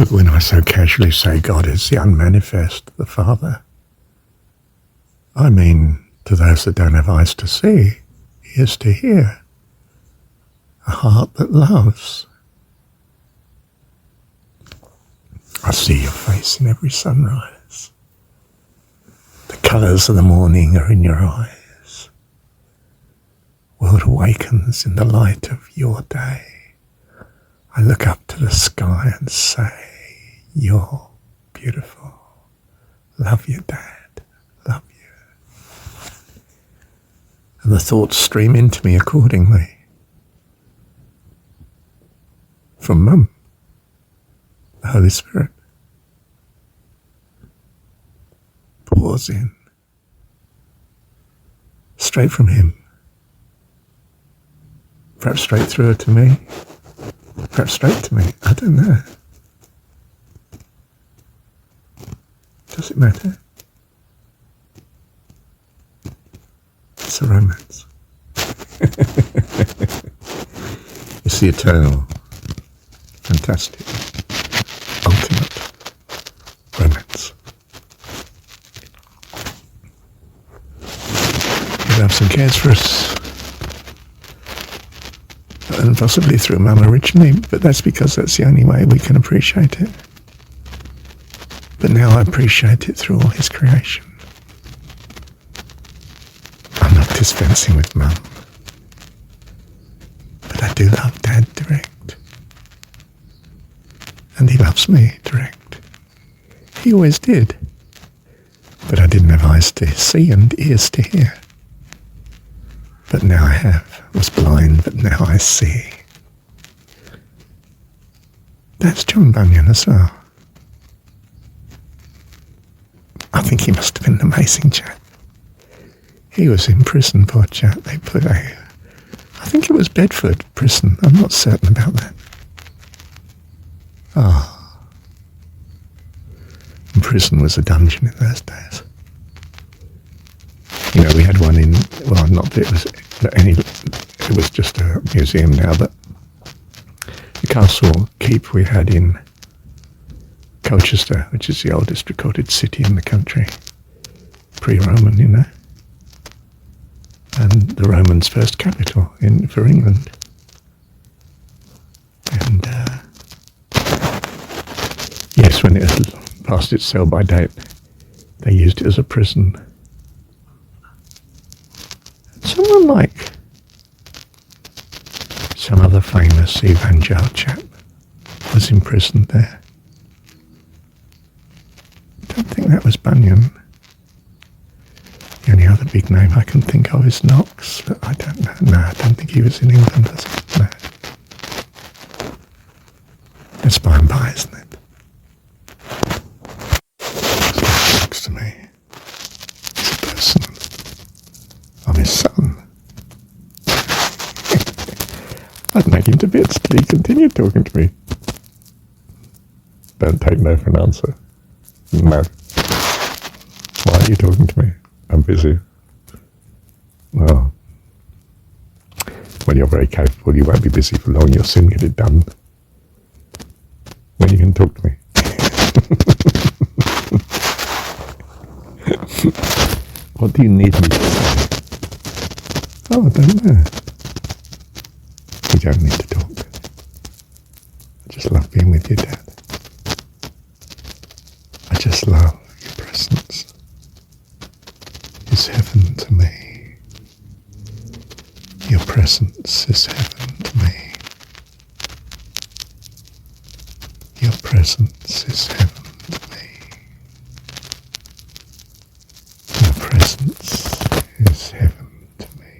Look, when I so casually say God is the unmanifest, the Father, I mean to those that don't have eyes to see, ears to hear, a heart that loves. I see your face in every sunrise. The colours of the morning are in your eyes. World awakens in the light of your day. I look up to the sky and say, you're beautiful. Love you, Dad. Love you. And the thoughts stream into me accordingly. From Mum, the Holy Spirit. Pours in. Straight from Him. Perhaps straight through her to me. Perhaps straight to me. I don't know. Does it matter? It's a romance. It's the eternal, fantastic, ultimate romance. He loves and cares for us. And possibly through Mum originally, but that's because that's the only way we can appreciate it. But now I appreciate it through all His creation. I'm not dispensing with Mum, but I do love Dad direct. And he loves me direct. He always did. But I didn't have eyes to see and ears to hear. But now I have. Was blind, but now I see. That's John Bunyan as well. I think he must have been an amazing chap. He was in prison, poor chap. They put I think it was Bedford prison. I'm not certain about that. And prison was a dungeon in those days. You know, we had one in, well, not that it was any, it was just a museum now, but the castle keep we had in Colchester, which is the oldest recorded city in the country, pre-Roman, you know, and the Romans' first capital for England. And yes, when it had passed its sell-by date, they used it as a prison. Someone like some other famous evangel chap was imprisoned there. I don't think that was Bunyan. The only other big name I can think of is Knox, but I don't know. No, I don't think he was in England, was he? No. It's by and by, isn't it? Next to me is a person. I'm his son. I'd make him to bits till he continued talking to me. Don't take no for an answer. No. Why are you talking to me? I'm busy. Well, when you're very capable, you won't be busy for long. You'll soon get it done. When are you going to talk to me? What do you need me to say? Oh, I don't know. We don't need to talk. I just love being with you, Dad. I just love your presence. It's heaven to me. Your presence is heaven to me. Your presence is heaven to me. Your presence is heaven to me.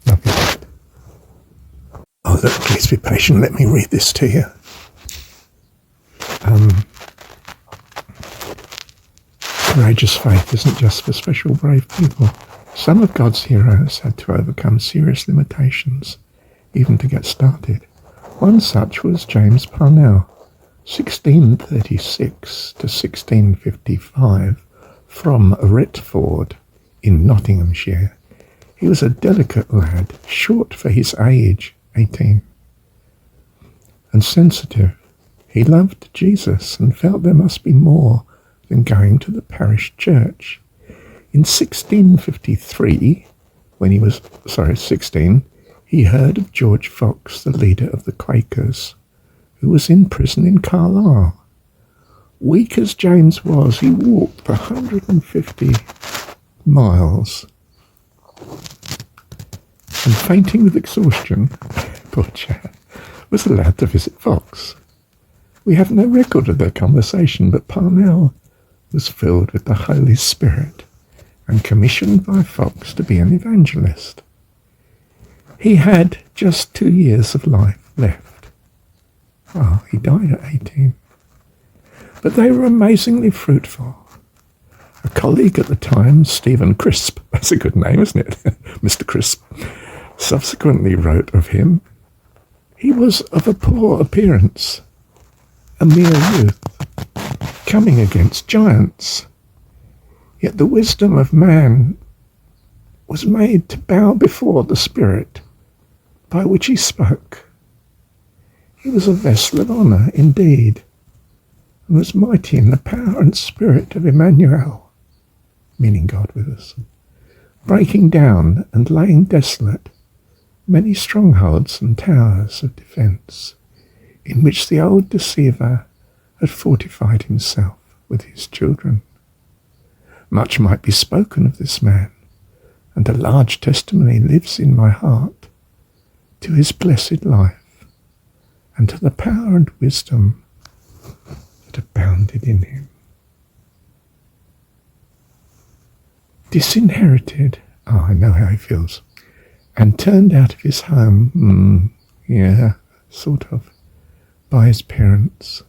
Love you, Dad. Oh, look, please be patient. Let me read this to you. Courageous faith isn't just for special brave people. Some of God's heroes had to overcome serious limitations, even to get started. One such was James Parnell, 1636 to 1655, from Retford in Nottinghamshire. He was a delicate lad, short for his age, 18. and sensitive. He loved Jesus and felt there must be more than going to the parish church. In 1653, when he was 16, he heard of George Fox, the leader of the Quakers, who was in prison in Carlisle. Weak as James was, he walked 150 miles, and fainting with exhaustion, poor chap, was allowed to visit Fox. We have no record of their conversation, but Parnell was filled with the Holy Spirit and commissioned by Fox to be an evangelist. He had just 2 years of life left. He died at 18. But they were amazingly fruitful. A colleague at the time, Stephen Crisp, that's a good name, isn't it? Mr. Crisp, subsequently wrote of him, he was of a poor appearance, a mere youth, coming against giants. Yet the wisdom of man was made to bow before the Spirit by which he spoke. He was a vessel of honour indeed, and was mighty in the power and spirit of Emmanuel, meaning God with us, breaking down and laying desolate many strongholds and towers of defence, in which the old deceiver had fortified himself with his children. Much might be spoken of this man, and a large testimony lives in my heart to his blessed life, and to the power and wisdom that abounded in him. Disinherited, I know how he feels, and turned out of his home, sort of, by his parents.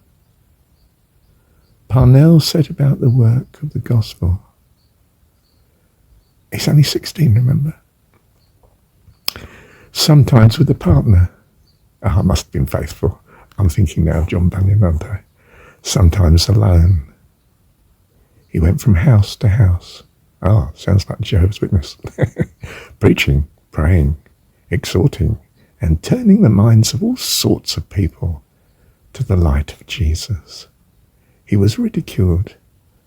Parnell set about the work of the gospel. He's only 16, remember? Sometimes with a partner. I must have been faithful. I'm thinking now of John Bunyan, aren't I? Sometimes alone. He went from house to house. Sounds like Jehovah's Witness. Preaching, praying, exhorting, and turning the minds of all sorts of people to the light of Jesus. He was ridiculed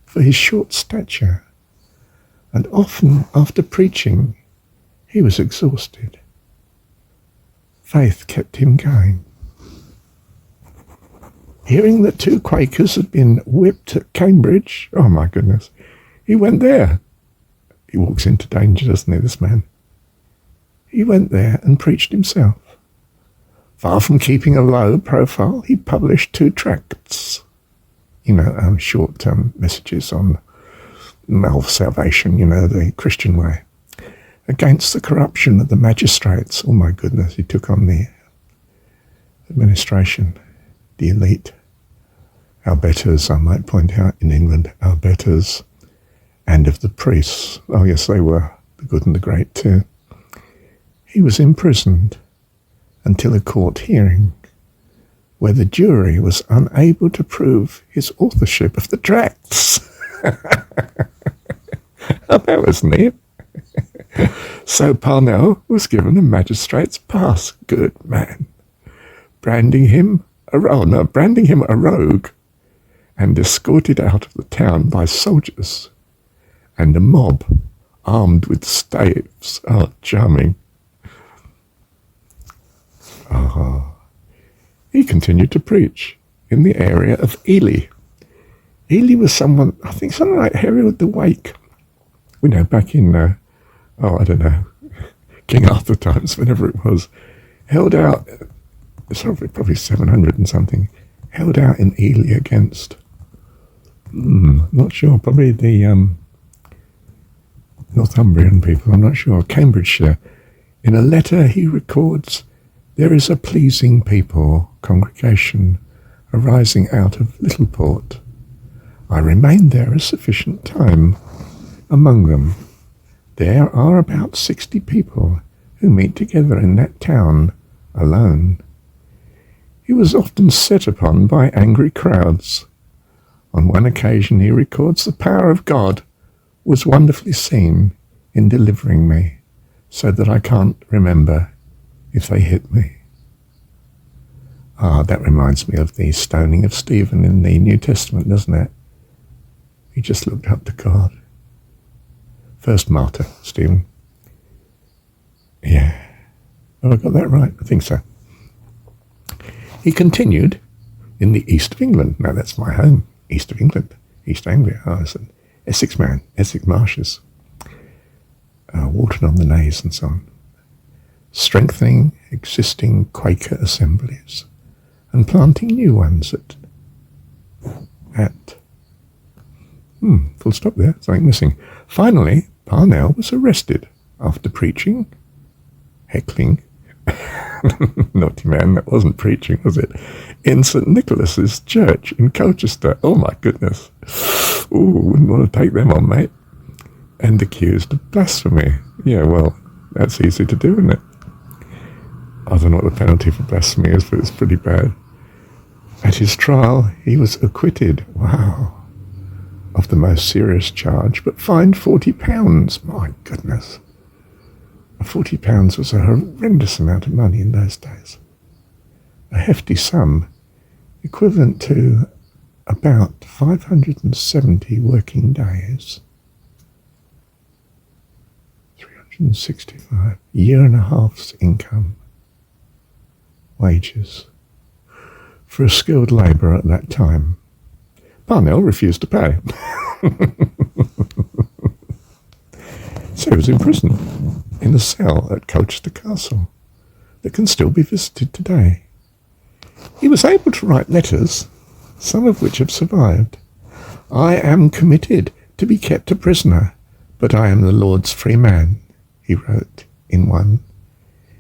for his short stature, and often after preaching he was exhausted. Faith kept him going. Hearing that 2 Quakers had been whipped at Cambridge, oh my goodness, he went there. He walks into danger, doesn't he, this man? He went there and preached himself. Far from keeping a low profile, he published 2 tracts, short messages on salvation, the Christian way, against the corruption of the magistrates. Oh my goodness, he took on the administration, the elite, our betters, I might point out, in England, our betters, and of the priests. Oh yes, they were the good and the great too. He was imprisoned until a court hearing, where the jury was unable to prove his authorship of the tracts. That was neat. So Parnell was given a magistrate's pass. Good man. Branding him a rogue, and escorted out of the town by soldiers and a mob armed with staves. Oh, charming. He continued to preach in the area of Ely. Ely was something like Herod the Wake. Back in, King Arthur times, whenever it was, held out, probably 700 and something, held out in Ely against, not sure, probably the Northumbrian people, I'm not sure, Cambridgeshire. In a letter he records, "There is a pleasing people, congregation, arising out of Littleport. I remained there a sufficient time. Among them, there are about 60 people who meet together in that town alone. He was often set upon by angry crowds. On one occasion he records, the power of God was wonderfully seen in delivering me, so that I can't remember if they hit me. Ah, that reminds me of the stoning of Stephen in the New Testament, doesn't it? He just looked up to God. First martyr, Stephen. Yeah. Oh, I got that right? I think so. He continued in the east of England. Now, that's my home, east of England, East Anglia. I was an Essex man, Essex marshes, Walton-on-the-Naze and so on, strengthening existing Quaker assemblies and planting new ones full stop there, something missing. Finally, Parnell was arrested after preaching, heckling, naughty man, that wasn't preaching, was it? In St. Nicholas's Church in Colchester. Oh my goodness. Ooh, wouldn't want to take them on, mate. And accused of blasphemy. Yeah, well, that's easy to do, isn't it? I don't know what the penalty for blasphemy is, but it's pretty bad. At his trial, he was acquitted, wow, of the most serious charge, but fined £40. My goodness. £40 was a horrendous amount of money in those days. A hefty sum, equivalent to about 570 working days. 365, year and a half's income, wages, for a skilled labourer at that time. Parnell refused to pay. So he was in prison, in a cell at Colchester Castle that can still be visited today. He was able to write letters, some of which have survived. I am committed to be kept a prisoner, but I am the Lord's free man, he wrote in one.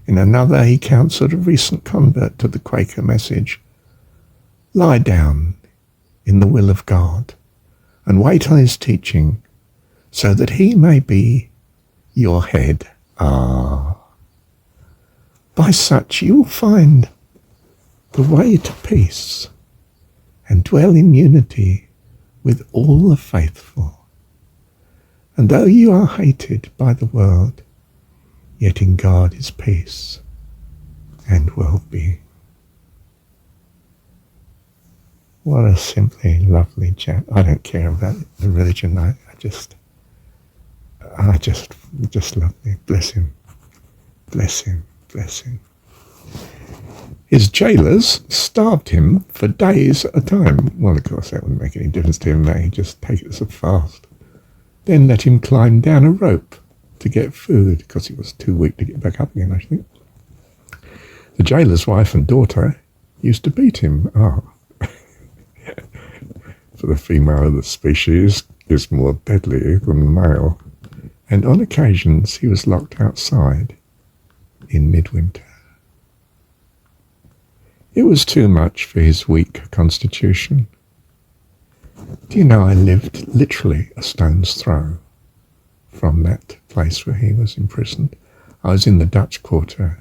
In another, he counselled a recent convert to the Quaker message, lie down in the will of God and wait on his teaching so that he may be your head. Ah, by such you will find the way to peace and dwell in unity with all the faithful. And though you are hated by the world, yet in God is peace and well-being. What a simply lovely chap. I don't care about the religion. I just love him. Bless him. Bless him. Bless him. His jailers starved him for days at a time. Well, of course, that wouldn't make any difference to him. He'd just take it as a fast. Then let him climb down a rope to get food, because he was too weak to get back up again, I think. The jailer's wife and daughter used to beat him. Oh. For the female of the species is more deadly than the male. And on occasions he was locked outside in midwinter. It was too much for his weak constitution. Do you know, I lived literally a stone's throw from that place where he was imprisoned. I was in the Dutch Quarter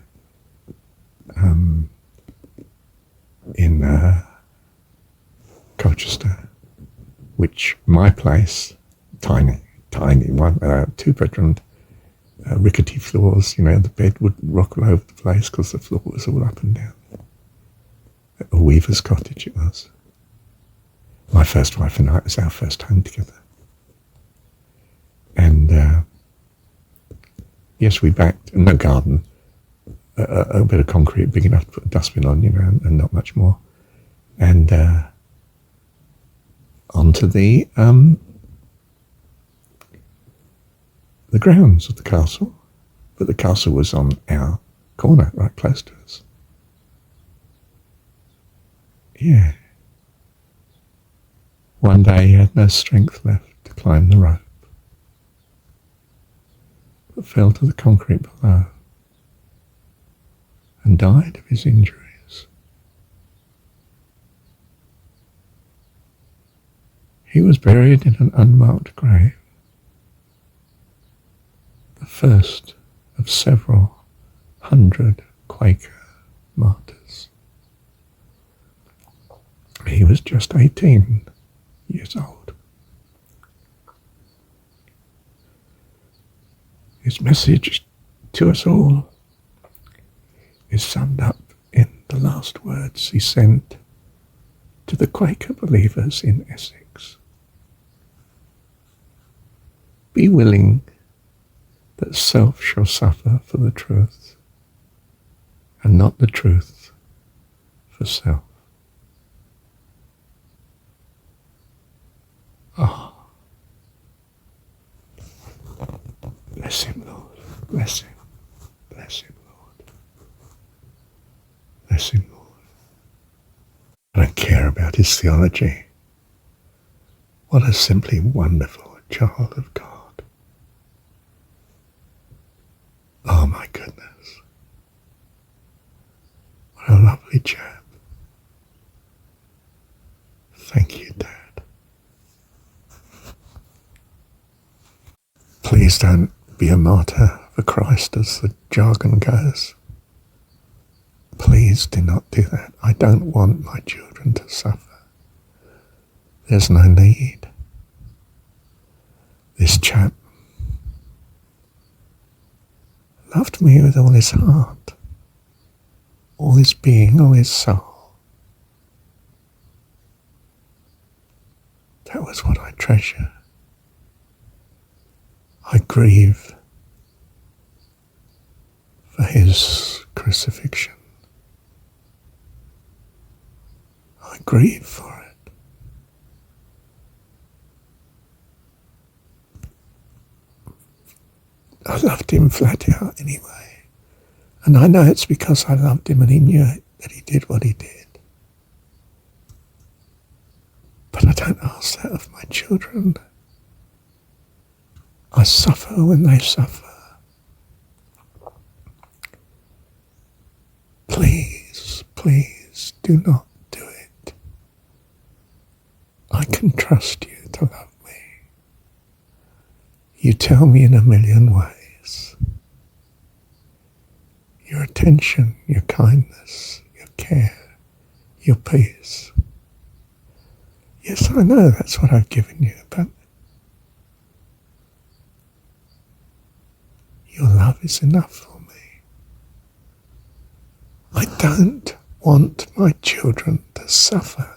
in Colchester, which my place, tiny one, 2-bedroom, rickety floors, you know, the bed would rock all over the place because the floor was all up and down. A weaver's cottage it was. My first wife and I, it was our first home together. And yes, we backed, no garden, a bit of concrete big enough to put a dustbin on, you know, and not much more. And onto the grounds of the castle. But the castle was on our corner, right close to us. Yeah. One day he had no strength left to climb the rope, but fell to the concrete below and died of his injuries. He was buried in an unmarked grave, the first of several hundred Quaker martyrs. He was just 18 years old. His message to us all is summed up in the last words he sent to the Quaker believers in Essex. Be willing that self shall suffer for the truth, and not the truth for self. Ah, bless him, Lord. Bless him. Bless him, Lord. Bless him, Lord. I don't care about his theology. What a simply wonderful child of God. Oh my goodness. What a lovely chap. Thank you, Dad. Please don't be a martyr for Christ, as the jargon goes. Please do not do that. I don't want my children to suffer. There's no need. This chap loved me with all his heart, all his being, all his soul. That was what I treasure. I grieve for his crucifixion. I grieve for it. I loved him flat out anyway. And I know it's because I loved him and he knew it, that he did what he did. But I don't ask that of my children. I suffer when they suffer. Please, please do not do it. I can trust you to love me. You tell me in a million ways. Your attention, your kindness, your care, your peace. Yes, I know that's what I've given you, but your love is enough for me. I don't want my children to suffer.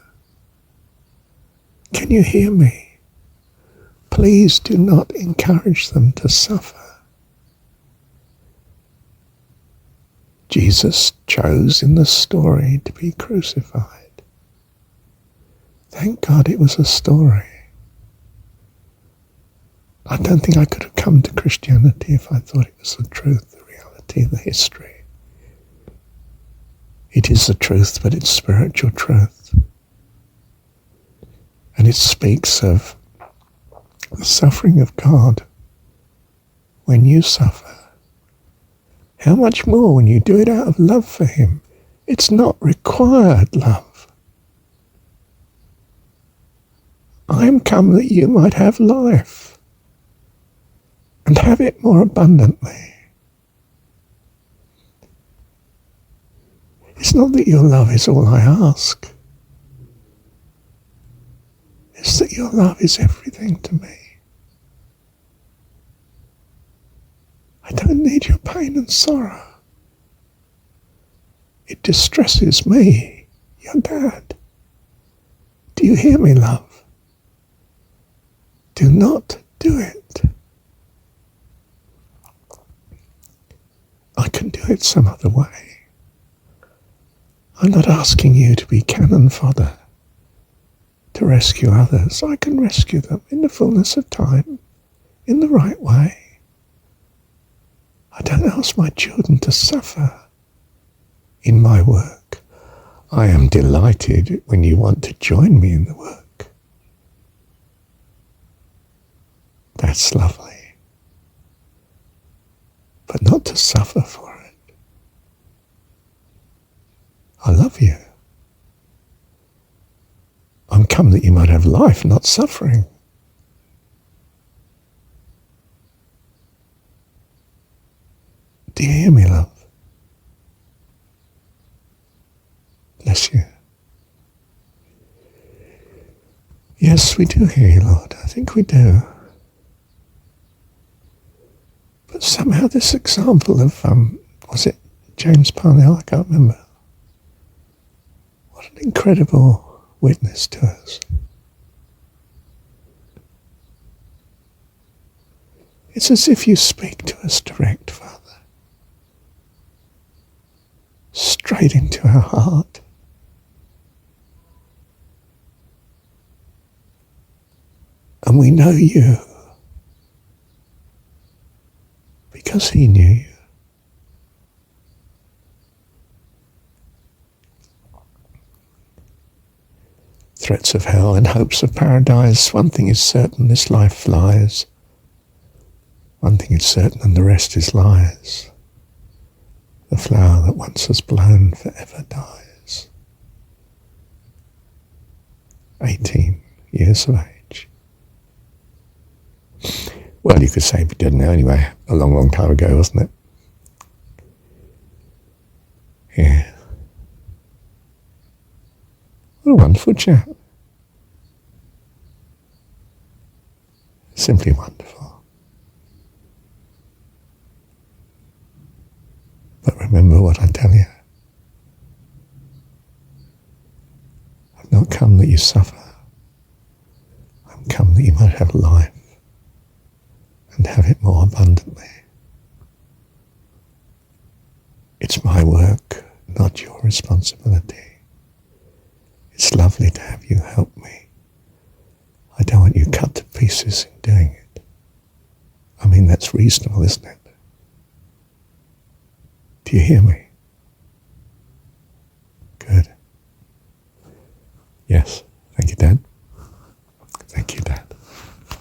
Can you hear me? Please do not encourage them to suffer. Jesus chose in the story to be crucified. Thank God it was a story. I don't think I could have come to Christianity if I thought it was the truth, the reality, the history. It is the truth, but it's spiritual truth. And it speaks of the suffering of God when you suffer. How much more when you do it out of love for him? It's not required love. I am come that you might have life, and have it more abundantly. It's not that your love is all I ask. It's that your love is everything to me. I don't need your pain and sorrow. It distresses me, your dad. Do you hear me, love? Do not do it. I can do it some other way. I'm not asking you to be cannon fodder to rescue others. I can rescue them in the fullness of time, in the right way. I don't ask my children to suffer in my work. I am delighted when you want to join me in the work. That's lovely. But not to suffer for it. I love you. I'm come that you might have life, not suffering. Do you hear me, love? Bless you. Yes, we do hear you, Lord. I think we do. But somehow this example of, was it James Parnell? I can't remember. incredible witness to us. It's as if you speak to us direct, Father, straight into our heart. And we know you because he knew you. Threats of hell and hopes of paradise. One thing is certain, this life flies. One thing is certain, and the rest is lies. The flower that once has blown forever dies. 18 years of age. Well, you could say we did now anyway. A long, long time ago, wasn't it? Yeah. What a wonderful chat. Simply wonderful. But remember what I tell you. I've not come that you suffer. I'm come that you might have life and have it more abundantly. It's my work, not your responsibility. It's lovely to have you help me. I don't want you cut to pieces in doing it. I mean, that's reasonable, isn't it? Do you hear me? Good. Yes.